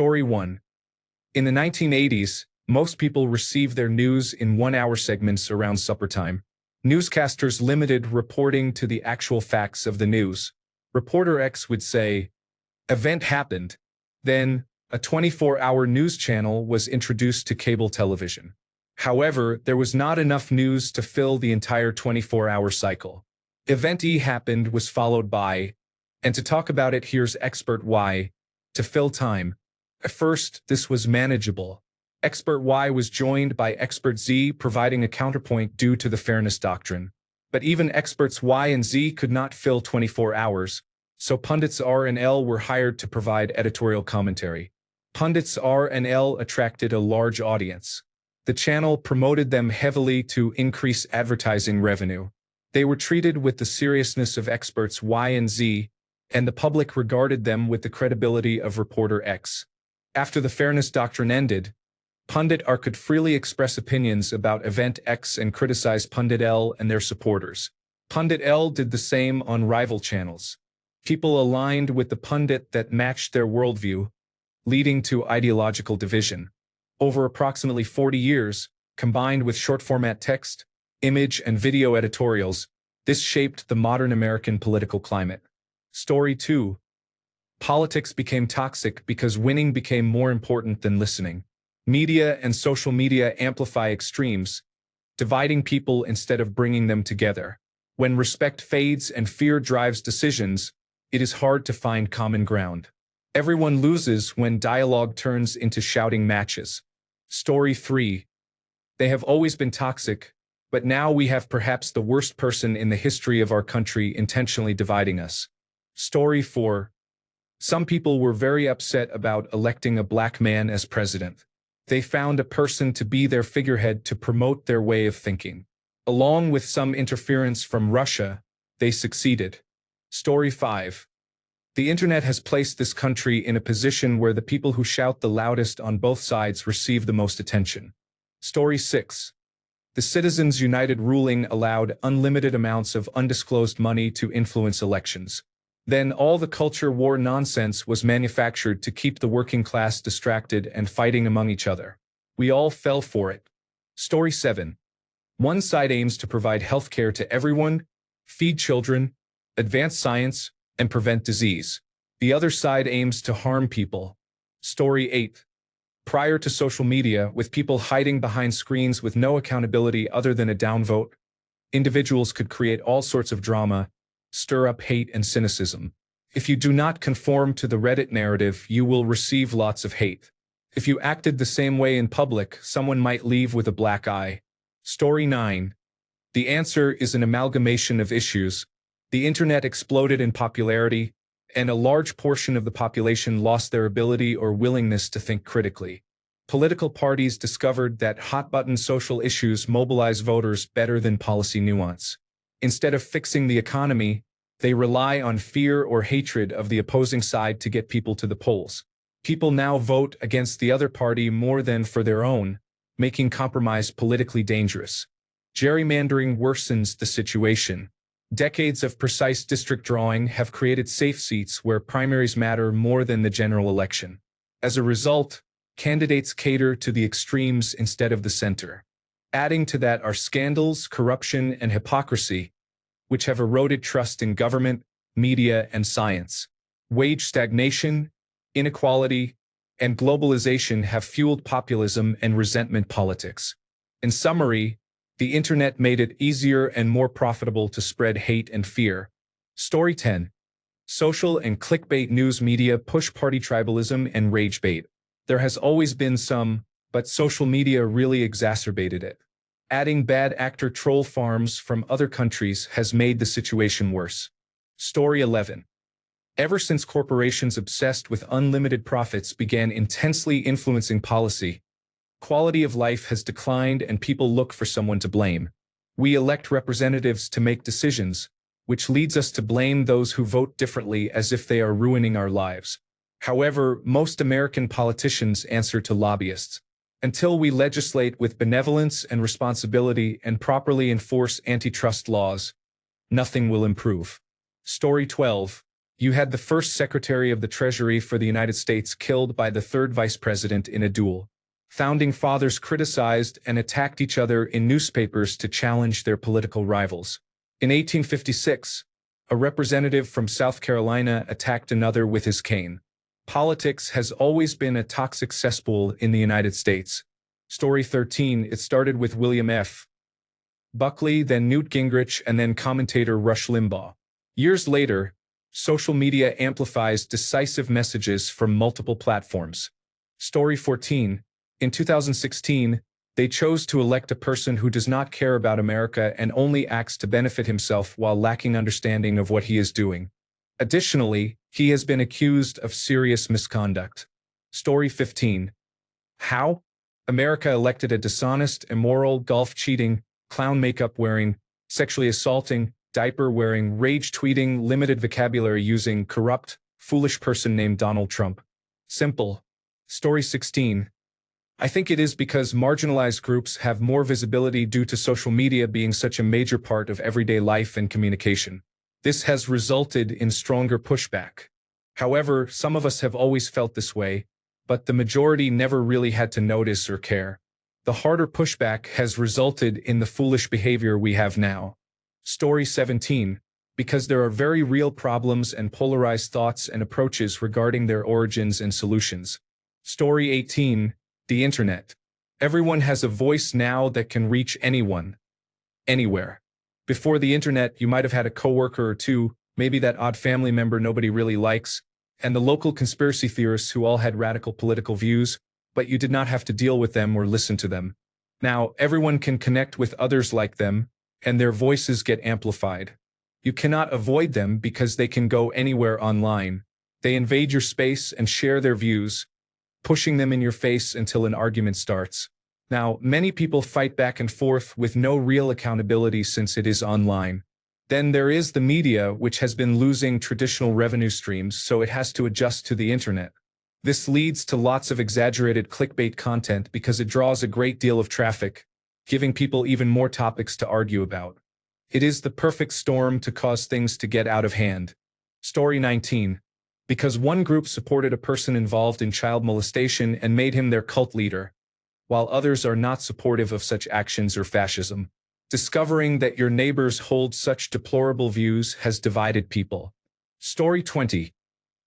Story 1. In the 1980s, most people received their news in one-hour segments around supper time. Newscasters limited reporting to the actual facts of the news. Reporter X would say, "Event happened." Then, a 24-hour news channel was introduced to cable television. However, there was not enough news to fill the entire 24-hour cycle. Event E happened was followed by, and to talk about it, here's expert Y, to fill time. At first, this was manageable. Expert Y was joined by expert Z, providing a counterpoint due to the fairness doctrine. But even experts Y and Z could not fill 24 hours, so pundits R and L were hired to provide editorial commentary. Pundits R and L attracted a large audience. The channel promoted them heavily to increase advertising revenue. They were treated with the seriousness of experts Y and Z, and the public regarded them with the credibility of reporter X. After the fairness doctrine ended, Pundit R could freely express opinions about event X and criticize Pundit L and their supporters. Pundit L did the same on rival channels. People aligned with the pundit that matched their worldview, leading to ideological division. Over approximately 40 years, combined with short-format text, image, and video editorials, this shaped the modern American political climate. Story 2. Politics became toxic because winning became more important than listening. Media and social media amplify extremes, dividing people instead of bringing them together. When respect fades and fear drives decisions, it is hard to find common ground. Everyone loses when dialogue turns into shouting matches. Story 3. They have always been toxic, but now we have perhaps the worst person in the history of our country intentionally dividing us. Story 4. Some people were very upset about electing a black man as president. They found a person to be their figurehead to promote their way of thinking. Along with some interference from Russia, they succeeded. Story 5. The internet has placed this country in a position where the people who shout the loudest on both sides receive the most attention. Story 6. The Citizens United ruling allowed unlimited amounts of undisclosed money to influence elections. Then all the culture war nonsense was manufactured to keep the working class distracted and fighting among each other. We all fell for it. Story 7. One side aims to provide health care to everyone, feed children, advance science, and prevent disease. The other side aims to harm people. Story 8. Prior to social media, with people hiding behind screens with no accountability other than a downvote, individuals could create all sorts of drama, stir up hate and cynicism. If you do not conform to the Reddit narrative, you will receive lots of hate. If you acted the same way in public, someone might leave with a black eye. Story 9. The answer is an amalgamation of issues. The internet exploded in popularity, and a large portion of the population lost their ability or willingness to think critically. Political parties discovered that hot-button social issues mobilize voters better than policy nuance. Instead of fixing the economy, they rely on fear or hatred of the opposing side to get people to the polls. People now vote against the other party more than for their own, making compromise politically dangerous. Gerrymandering worsens the situation. Decades of precise district drawing have created safe seats where primaries matter more than the general election. As a result, candidates cater to the extremes instead of the center. Adding to that are scandals, corruption, and hypocrisy, which have eroded trust in government, media, and science. Wage stagnation, inequality, and globalization have fueled populism and resentment politics. In summary, the internet made it easier and more profitable to spread hate and fear. Story 10. Social and clickbait news media push party tribalism and rage bait. There has always been some, but social media really exacerbated it. Adding bad actor troll farms from other countries has made the situation worse. Story 11. Ever since corporations obsessed with unlimited profits began intensely influencing policy, quality of life has declined and people look for someone to blame. We elect representatives to make decisions, which leads us to blame those who vote differently as if they are ruining our lives. However, most American politicians answer to lobbyists. Until we legislate with benevolence and responsibility and properly enforce antitrust laws, nothing will improve. Story 12. You had the first Secretary of the Treasury for the United States killed by the third Vice President in a duel. Founding fathers criticized and attacked each other in newspapers to challenge their political rivals. In 1856, a representative from South Carolina attacked another with his cane. Politics has always been a toxic cesspool in the United States. Story 13, it started with William F. Buckley, then Newt Gingrich, and then commentator Rush Limbaugh. Years later, social media amplifies decisive messages from multiple platforms. Story 14, in 2016, they chose to elect a person who does not care about America and only acts to benefit himself while lacking understanding of what he is doing. Additionally, he has been accused of serious misconduct. Story 15. How? America elected a dishonest, immoral, golf-cheating, clown makeup-wearing, sexually assaulting, diaper-wearing, rage-tweeting, limited vocabulary-using, corrupt, foolish person named Donald Trump. Simple. Story 16. I think it is because marginalized groups have more visibility due to social media being such a major part of everyday life and communication. This has resulted in stronger pushback. However, some of us have always felt this way, but the majority never really had to notice or care. The harder pushback has resulted in the foolish behavior we have now. Story 17. Because there are very real problems and polarized thoughts and approaches regarding their origins and solutions. Story 18. The Internet. Everyone has a voice now that can reach anyone, anywhere. Before the Internet, you might have had a coworker or two, maybe that odd family member nobody really likes, and the local conspiracy theorists who all had radical political views, but you did not have to deal with them or listen to them. Now, everyone can connect with others like them, and their voices get amplified. You cannot avoid them because they can go anywhere online. They invade your space and share their views, pushing them in your face until an argument starts. Now, many people fight back and forth with no real accountability since it is online. Then there is the media, which has been losing traditional revenue streams, so it has to adjust to the internet. This leads to lots of exaggerated clickbait content because it draws a great deal of traffic, giving people even more topics to argue about. It is the perfect storm to cause things to get out of hand. Story 19. Because one group supported a person involved in child molestation and made him their cult leader, while others are not supportive of such actions or fascism. Discovering that your neighbors hold such deplorable views has divided people. Story 20.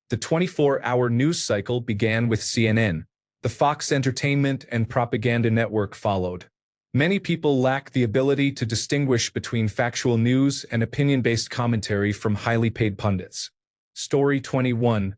The 24-hour news cycle began with CNN. The Fox Entertainment and Propaganda Network followed. Many people lack the ability to distinguish between factual news and opinion-based commentary from highly paid pundits. Story 21.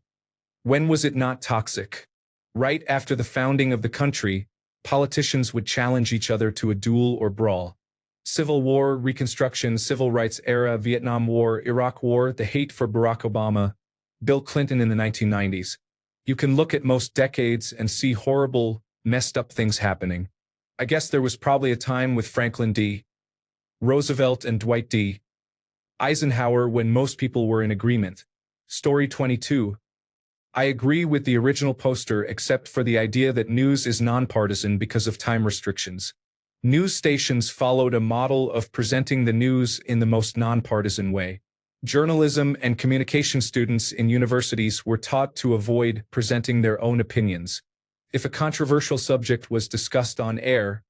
When was it not toxic? Right after the founding of the country, politicians would challenge each other to a duel or brawl. Civil War, Reconstruction, Civil Rights Era, Vietnam War, Iraq War, the hate for Barack Obama, Bill Clinton in the 1990s. You can look at most decades and see horrible, messed up things happening. I guess there was probably a time with Franklin D. Roosevelt and Dwight D. Eisenhower when most people were in agreement. Story 22. I agree with the original poster except for the idea that news is nonpartisan because of time restrictions. News stations followed a model of presenting the news in the most nonpartisan way. Journalism and communication students in universities were taught to avoid presenting their own opinions. If a controversial subject was discussed on air,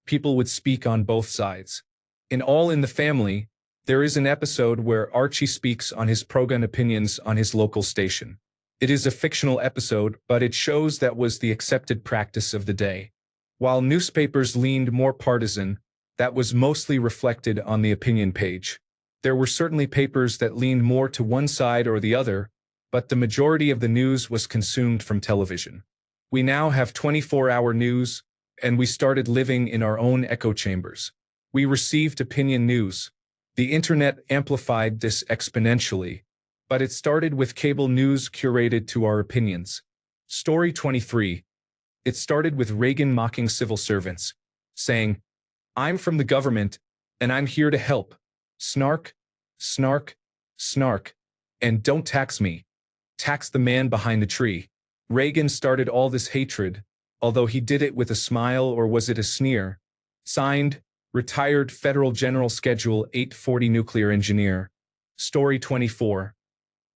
people would speak on both sides. In All in the Family, there is an episode where Archie speaks on his pro-gun opinions on his local station. It is a fictional episode, but it shows that was the accepted practice of the day. While newspapers leaned more partisan, that was mostly reflected on the opinion page. There were certainly papers that leaned more to one side or the other, but the majority of the news was consumed from television. We now have 24-hour news, and we started living in our own echo chambers. We received opinion news. The internet amplified this exponentially, but it started with cable news curated to our opinions. Story 23. It started with Reagan mocking civil servants, saying, "I'm from the government, and I'm here to help. Snark, snark, snark, and don't tax me. Tax the man behind the tree." Reagan started all this hatred, although he did it with a smile, or was it a sneer? Signed, Retired Federal General Schedule 840 Nuclear Engineer. Story 24.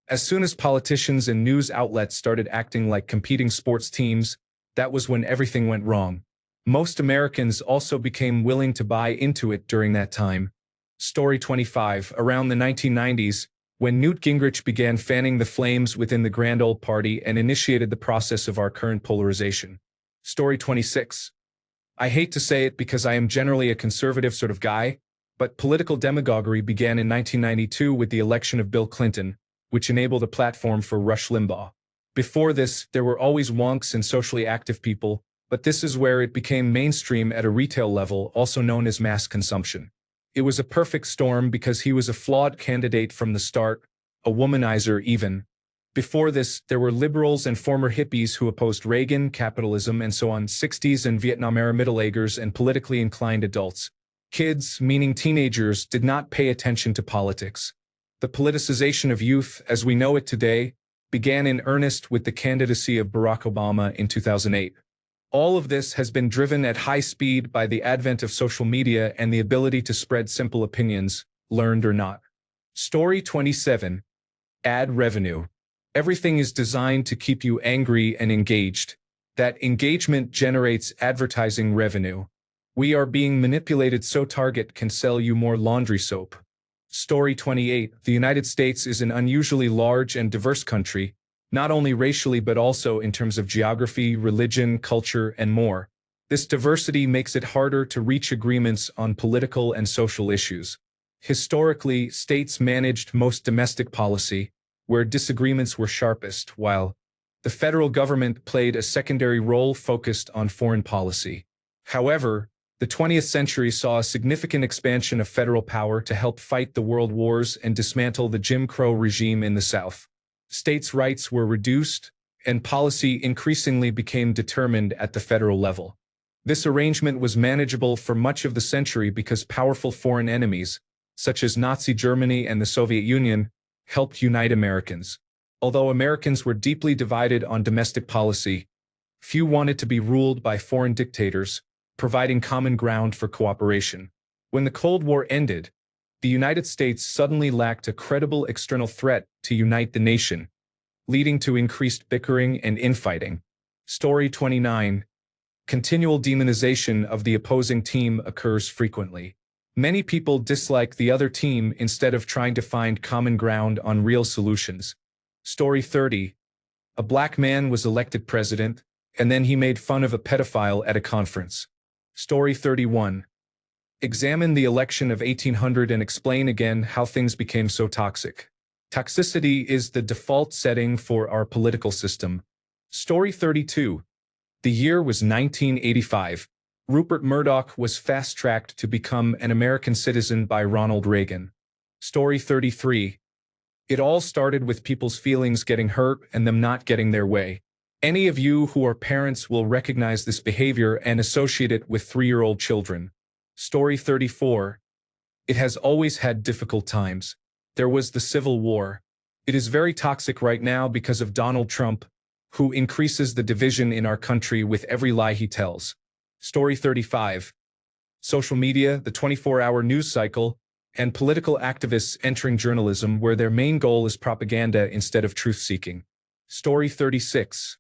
As soon as politicians and news outlets started acting like competing sports teams, that was when everything went wrong. Most Americans also became willing to buy into it during that time. Story 25. Around the 1990s, when Newt Gingrich began fanning the flames within the Grand Old Party and initiated the process of our current polarization. Story 26. I hate to say it because I am generally a conservative sort of guy, but political demagoguery began in 1992 with the election of Bill Clinton, which enabled a platform for Rush Limbaugh. Before this, there were always wonks and socially active people, but this is where it became mainstream at a retail level, also known as mass consumption. It was a perfect storm because he was a flawed candidate from the start, a womanizer even. Before this, there were liberals and former hippies who opposed Reagan, capitalism, and so on, 60s and Vietnam-era middle-agers and politically inclined adults. Kids, meaning teenagers, did not pay attention to politics. The politicization of youth, as we know it today, began in earnest with the candidacy of Barack Obama in 2008. All of this has been driven at high speed by the advent of social media and the ability to spread simple opinions, learned or not. Story 27. Ad revenue. Everything is designed to keep you angry and engaged. That engagement generates advertising revenue. We are being manipulated so Target can sell you more laundry soap. Story 28. The United States is an unusually large and diverse country, not only racially but also in terms of geography, religion, culture, and more. This diversity makes it harder to reach agreements on political and social issues. Historically, states managed most domestic policy, where disagreements were sharpest, while the federal government played a secondary role focused on foreign policy. However, the 20th century saw a significant expansion of federal power to help fight the world wars and dismantle the Jim Crow regime in the South. States' rights were reduced, and policy increasingly became determined at the federal level. This arrangement was manageable for much of the century because powerful foreign enemies, such as Nazi Germany and the Soviet Union, helped unite Americans. Although Americans were deeply divided on domestic policy, few wanted to be ruled by foreign dictators, providing common ground for cooperation. When the Cold War ended, the United States suddenly lacked a credible external threat to unite the nation, leading to increased bickering and infighting. Story 29. Continual demonization of the opposing team occurs frequently. Many people dislike the other team instead of trying to find common ground on real solutions. Story 30. A black man was elected president, and then he made fun of a pedophile at a conference. Story 31. Examine the election of 1800 and explain again how things became so toxic. Toxicity is the default setting for our political system. Story 32. The year was 1985. Rupert Murdoch was fast-tracked to become an American citizen by Ronald Reagan. Story 33. It all started with people's feelings getting hurt and them not getting their way. Any of you who are parents will recognize this behavior and associate it with 3-year-old children. Story 34. It has always had difficult times. There was the Civil War. It is very toxic right now because of Donald Trump, who increases the division in our country with every lie he tells. Story 35. Social media, the 24-hour news cycle, and political activists entering journalism where their main goal is propaganda instead of truth-seeking. Story 36.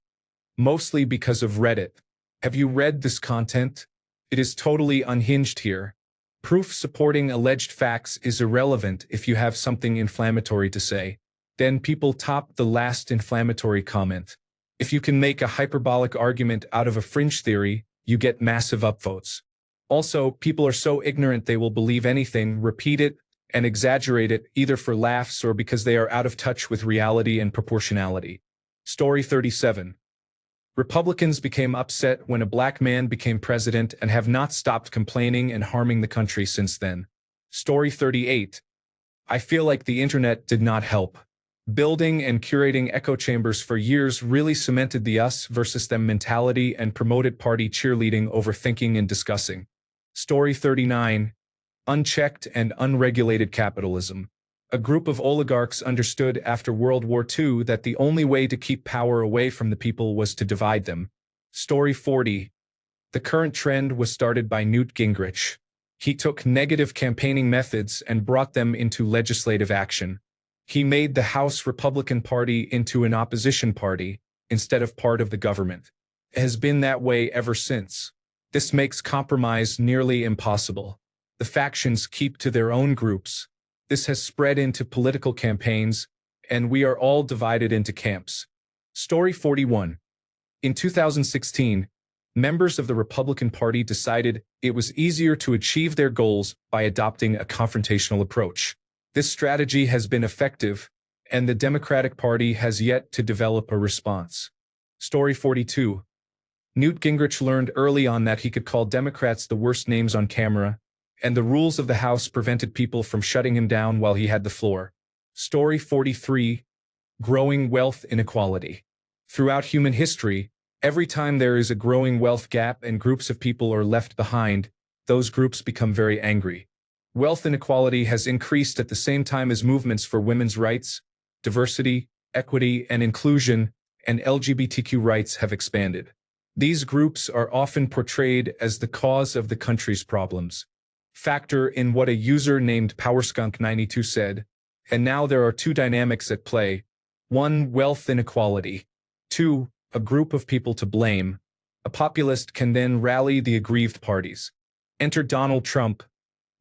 Mostly because of Reddit. Have you read this content? It is totally unhinged here. Proof supporting alleged facts is irrelevant if you have something inflammatory to say. Then people top the last inflammatory comment. If you can make a hyperbolic argument out of a fringe theory, you get massive upvotes. Also, people are so ignorant they will believe anything, repeat it, and exaggerate it either for laughs or because they are out of touch with reality and proportionality. Story 37. Republicans became upset when a black man became president and have not stopped complaining and harming the country since then. Story 38. I feel like the internet did not help. Building and curating echo chambers for years really cemented the us versus them mentality and promoted party cheerleading over thinking and discussing. Story 39. Unchecked and unregulated capitalism. A group of oligarchs understood after World War II that the only way to keep power away from the people was to divide them. Story 40. The current trend was started by Newt Gingrich. He took negative campaigning methods and brought them into legislative action. He made the House Republican Party into an opposition party instead of part of the government. It has been that way ever since. This makes compromise nearly impossible. The factions keep to their own groups. This has spread into political campaigns, and we are all divided into camps. Story 41. In 2016, members of the Republican Party decided it was easier to achieve their goals by adopting a confrontational approach. This strategy has been effective, and the Democratic Party has yet to develop a response. Story 42. Newt Gingrich learned early on that he could call Democrats the worst names on camera, and the rules of the House prevented people from shutting him down while he had the floor. Story 43. Growing wealth inequality. Throughout human history, every time there is a growing wealth gap and groups of people are left behind, those groups become very angry. Wealth inequality has increased at the same time as movements for women's rights, diversity, equity, and inclusion, and LGBTQ rights have expanded. These groups are often portrayed as the cause of the country's problems. Factor in what a user named PowerSkunk92 said, and now there are two dynamics at play. 1. Wealth inequality. 2. A group of people to blame. A populist can then rally the aggrieved parties. Enter Donald Trump,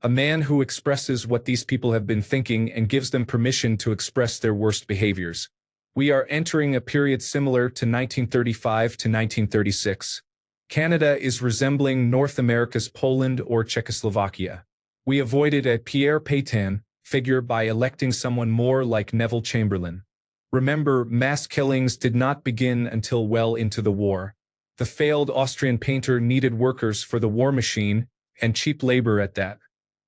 a man who expresses what these people have been thinking and gives them permission to express their worst behaviors. We are entering a period similar to 1935 to 1936. Canada is resembling North America's Poland or Czechoslovakia. We avoided a Pierre Pétain figure by electing someone more like Neville Chamberlain. Remember, mass killings did not begin until well into the war. The failed Austrian painter needed workers for the war machine, and cheap labor at that.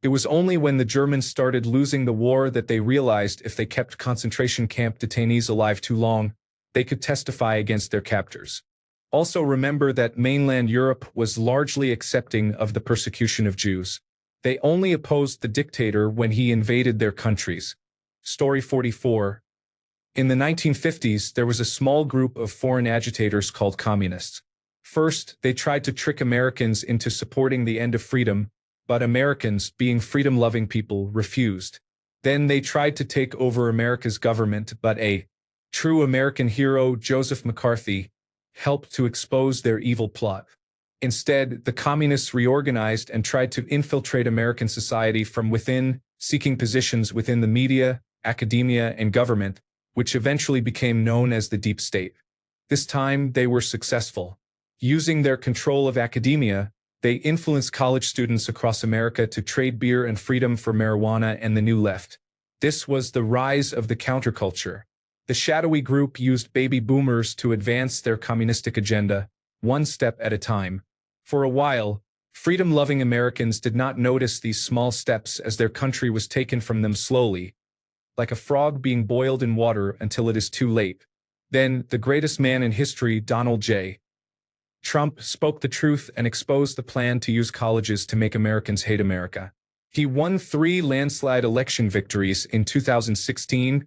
It was only when the Germans started losing the war that they realized if they kept concentration camp detainees alive too long, they could testify against their captors. Also remember that mainland Europe was largely accepting of the persecution of Jews. They only opposed the dictator when he invaded their countries. Story 44. In the 1950s, there was a small group of foreign agitators called communists. First, they tried to trick Americans into supporting the end of freedom, but Americans, being freedom-loving people, refused. Then they tried to take over America's government, but a true American hero, Joseph McCarthy, helped to expose their evil plot. Instead, the communists reorganized and tried to infiltrate American society from within, seeking positions within the media, academia, and government, which eventually became known as the deep state. This time, they were successful. Using their control of academia, they influenced college students across America to trade beer and freedom for marijuana and the New Left. This was the rise of the counterculture. The shadowy group used baby boomers to advance their communistic agenda, one step at a time. For a while, freedom-loving Americans did not notice these small steps as their country was taken from them slowly, like a frog being boiled in water until it is too late. Then, the greatest man in history, Donald J. Trump, spoke the truth and exposed the plan to use colleges to make Americans hate America. He won 3 landslide election victories in 2016,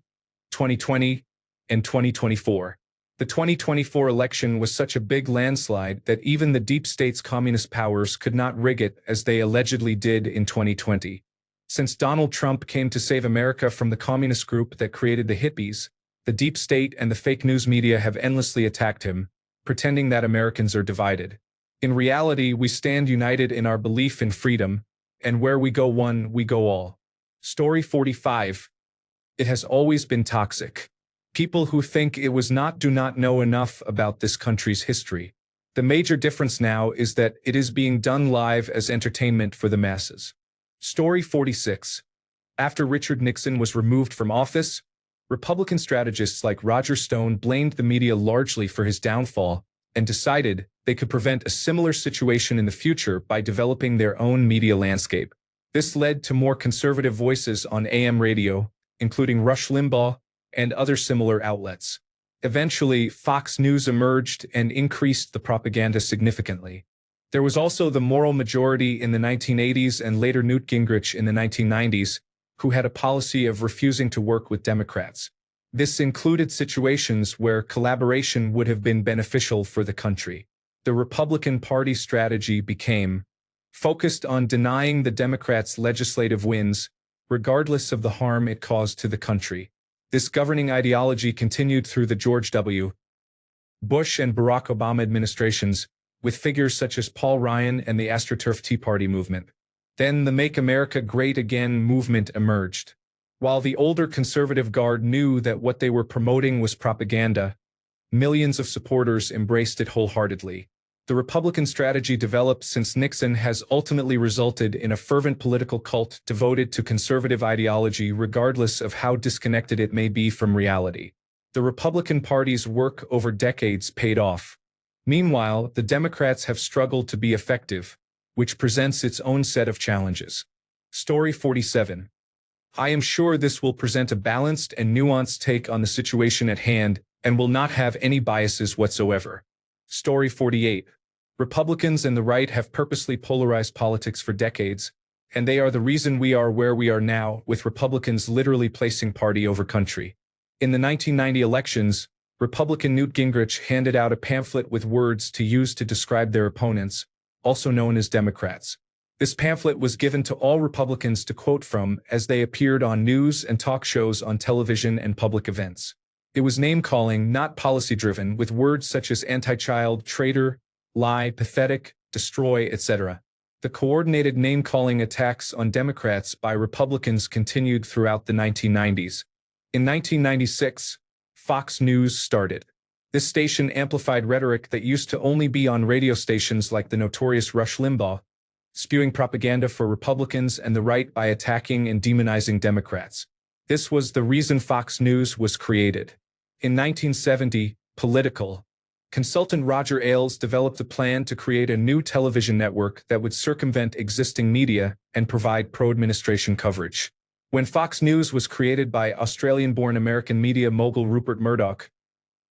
2020, and 2024. The 2024 election was such a big landslide that even the deep state's communist powers could not rig it as they allegedly did in 2020. Since Donald Trump came to save America from the communist group that created the hippies, the deep state and the fake news media have endlessly attacked him, pretending that Americans are divided. In reality, we stand united in our belief in freedom, and where we go one, we go all. Story 45. It has always been toxic. People who think it was not do not know enough about this country's history. The major difference now is that it is being done live as entertainment for the masses. Story 46. After Richard Nixon was removed from office, Republican strategists like Roger Stone blamed the media largely for his downfall and decided they could prevent a similar situation in the future by developing their own media landscape. This led to more conservative voices on AM radio, including Rush Limbaugh and other similar outlets. Eventually, Fox News emerged and increased the propaganda significantly. There was also the moral majority in the 1980s and later Newt Gingrich in the 1990s, who had a policy of refusing to work with Democrats. This included situations where collaboration would have been beneficial for the country. The Republican Party strategy became focused on denying the Democrats' legislative wins, regardless of the harm it caused to the country. This governing ideology continued through the George W. Bush and Barack Obama administrations, with figures such as Paul Ryan and the AstroTurf Tea Party movement. Then the Make America Great Again movement emerged. While the older conservative guard knew that what they were promoting was propaganda, millions of supporters embraced it wholeheartedly. The Republican strategy developed since Nixon has ultimately resulted in a fervent political cult devoted to conservative ideology regardless of how disconnected it may be from reality. The Republican Party's work over decades paid off. Meanwhile, the Democrats have struggled to be effective, which presents its own set of challenges. Story 47. I am sure this will present a balanced and nuanced take on the situation at hand and will not have any biases whatsoever. Story 48. Republicans and the right have purposely polarized politics for decades, and they are the reason we are where we are now, with Republicans literally placing party over country. In the 1990 elections, Republican Newt Gingrich handed out a pamphlet with words to use to describe their opponents, also known as Democrats. This pamphlet was given to all Republicans to quote from as they appeared on news and talk shows on television and public events. It was name-calling, not policy-driven, with words such as anti-child, traitor, lie, pathetic, destroy, etc. The coordinated name-calling attacks on Democrats by Republicans continued throughout the 1990s. In 1996, Fox News started. This station amplified rhetoric that used to only be on radio stations like the notorious Rush Limbaugh, spewing propaganda for Republicans and the right by attacking and demonizing Democrats. This was the reason Fox News was created. In 1970, political consultant Roger Ailes developed a plan to create a new television network that would circumvent existing media and provide pro-administration coverage. When Fox News was created by Australian-born American media mogul Rupert Murdoch,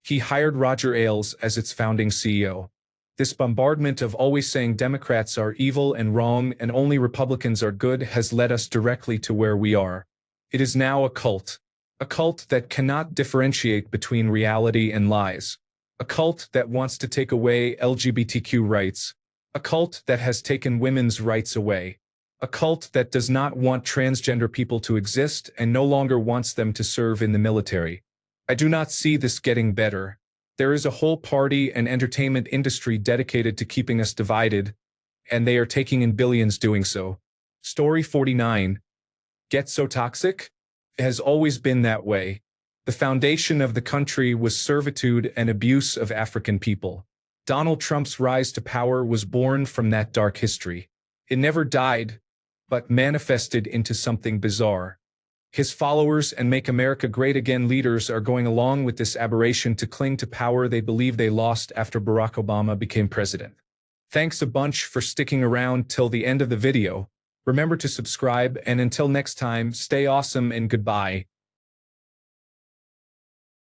he hired Roger Ailes as its founding CEO. This bombardment of always saying Democrats are evil and wrong and only Republicans are good has led us directly to where we are. It is now a cult that cannot differentiate between reality and lies. A cult that wants to take away LGBTQ rights. A cult that has taken women's rights away. A cult that does not want transgender people to exist and no longer wants them to serve in the military. I do not see this getting better. There is a whole party and entertainment industry dedicated to keeping us divided, and they are taking in billions doing so. Story 49. Get so toxic? It has always been that way. The foundation of the country was servitude and abuse of African people. Donald Trump's rise to power was born from that dark history. It never died, but manifested into something bizarre. His followers and Make America Great Again leaders are going along with this aberration to cling to power they believe they lost after Barack Obama became president. Thanks a bunch for sticking around till the end of the video. Remember to subscribe, and until next time, stay awesome and goodbye.